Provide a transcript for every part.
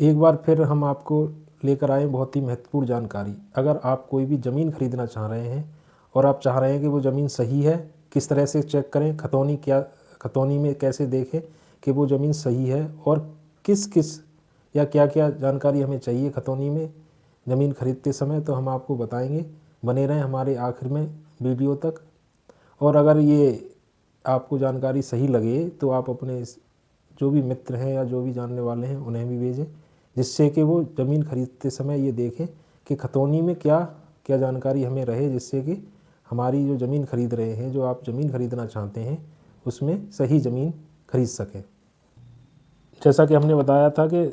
एक बार फिर हम आपको लेकर आए बहुत ही महत्वपूर्ण जानकारी। अगर आप कोई भी ज़मीन खरीदना चाह रहे हैं और आप चाह रहे हैं कि वो ज़मीन सही है, किस तरह से चेक करें, खतौनी में कैसे देखें कि वो ज़मीन सही है, और किस किस या क्या क्या जानकारी हमें चाहिए खतौनी में ज़मीन खरीदते समय, तो हम आपको बताएंगे। बने रहें हमारे आखिर में वीडियो तक। और अगर ये आपको जानकारी सही लगे तो आप अपने जो भी मित्र हैं या जो भी जानने वाले हैं उन्हें भी भेजें, जिससे कि वो ज़मीन खरीदते समय ये देखें कि खतौनी में क्या क्या जानकारी हमें रहे, जिससे कि हमारी जो ज़मीन खरीद रहे हैं, जो आप ज़मीन खरीदना चाहते हैं, उसमें सही ज़मीन खरीद सकें। जैसा कि हमने बताया था कि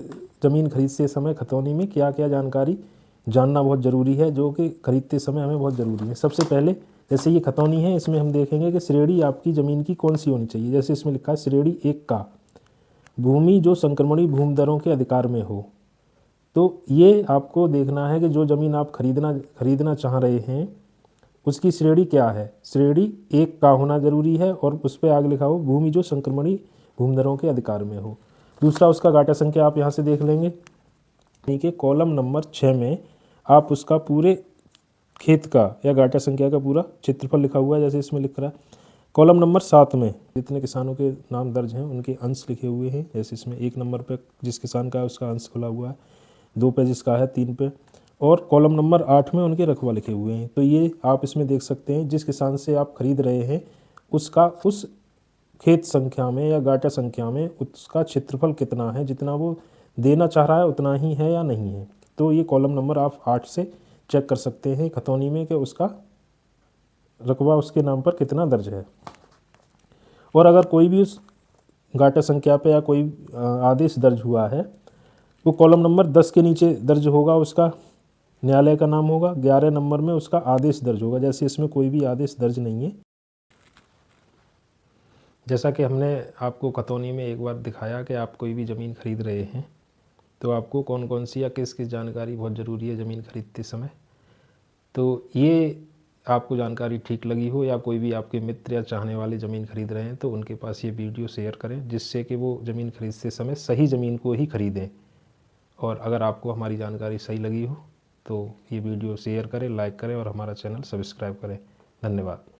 ज़मीन खरीदते समय खतौनी में क्या क्या जानकारी जानना बहुत ज़रूरी है, जो कि खरीदते समय हमें बहुत ज़रूरी है। सबसे पहले जैसे ये खतौनी है, इसमें हम देखेंगे कि श्रेणी आपकी ज़मीन की कौन सी होनी चाहिए। जैसे इसमें लिखा है श्रेणी 1 का भूमि जो संक्रमणी भूमि दरों के अधिकार में हो। तो ये आपको देखना है कि जो ज़मीन आप खरीदना चाह रहे हैं उसकी श्रेणी क्या है। श्रेणी 1 का होना ज़रूरी है और उस पर आगे लिखा हो भूमि जो संक्रमणी भूमि दरों के अधिकार में हो। दूसरा, उसका गाटा संख्या आप यहाँ से देख लेंगे। ठीक है, कॉलम नंबर 6 में आप उसका पूरे खेत का या गाटा संख्या का पूरा क्षेत्रफल लिखा हुआ है, जैसे इसमें लिख रहा है। कॉलम नंबर 7 में जितने किसानों के नाम दर्ज हैं उनके अंश लिखे हुए हैं, जैसे इसमें 1 नंबर पे जिस किसान का है उसका अंश खुला हुआ है, 2 पे जिसका है, 3 पे, और कॉलम नंबर 8 में उनके रकबा लिखे हुए हैं। तो ये आप इसमें देख सकते हैं जिस किसान से आप खरीद रहे हैं उसका उस खेत संख्या में या गाटा संख्या में उसका क्षेत्रफल कितना है, जितना वो देना चाह रहा है उतना ही है या नहीं है। तो ये कॉलम नंबर आप 8 से चेक कर सकते हैं खतौनी में कि उसका रकबा उसके नाम पर कितना दर्ज है। और अगर कोई भी उस गाटा संख्या पे या कोई आदेश दर्ज हुआ है वो कॉलम नंबर 10 के नीचे दर्ज होगा, उसका न्यायालय का नाम होगा। 11 नंबर में उसका आदेश दर्ज होगा, जैसे इसमें कोई भी आदेश दर्ज नहीं है। जैसा कि हमने आपको खतौनी में एक बार दिखाया कि आप कोई भी ज़मीन खरीद रहे हैं तो आपको कौन कौन सी या किस किस जानकारी बहुत ज़रूरी है ज़मीन खरीदते समय। तो ये आपको जानकारी ठीक लगी हो या कोई भी आपके मित्र या चाहने वाले ज़मीन खरीद रहे हैं तो उनके पास ये वीडियो शेयर करें, जिससे कि वो ज़मीन खरीदते समय सही ज़मीन को ही खरीदें। और अगर आपको हमारी जानकारी सही लगी हो तो ये वीडियो शेयर करें, लाइक करें और हमारा चैनल सब्सक्राइब करें। धन्यवाद।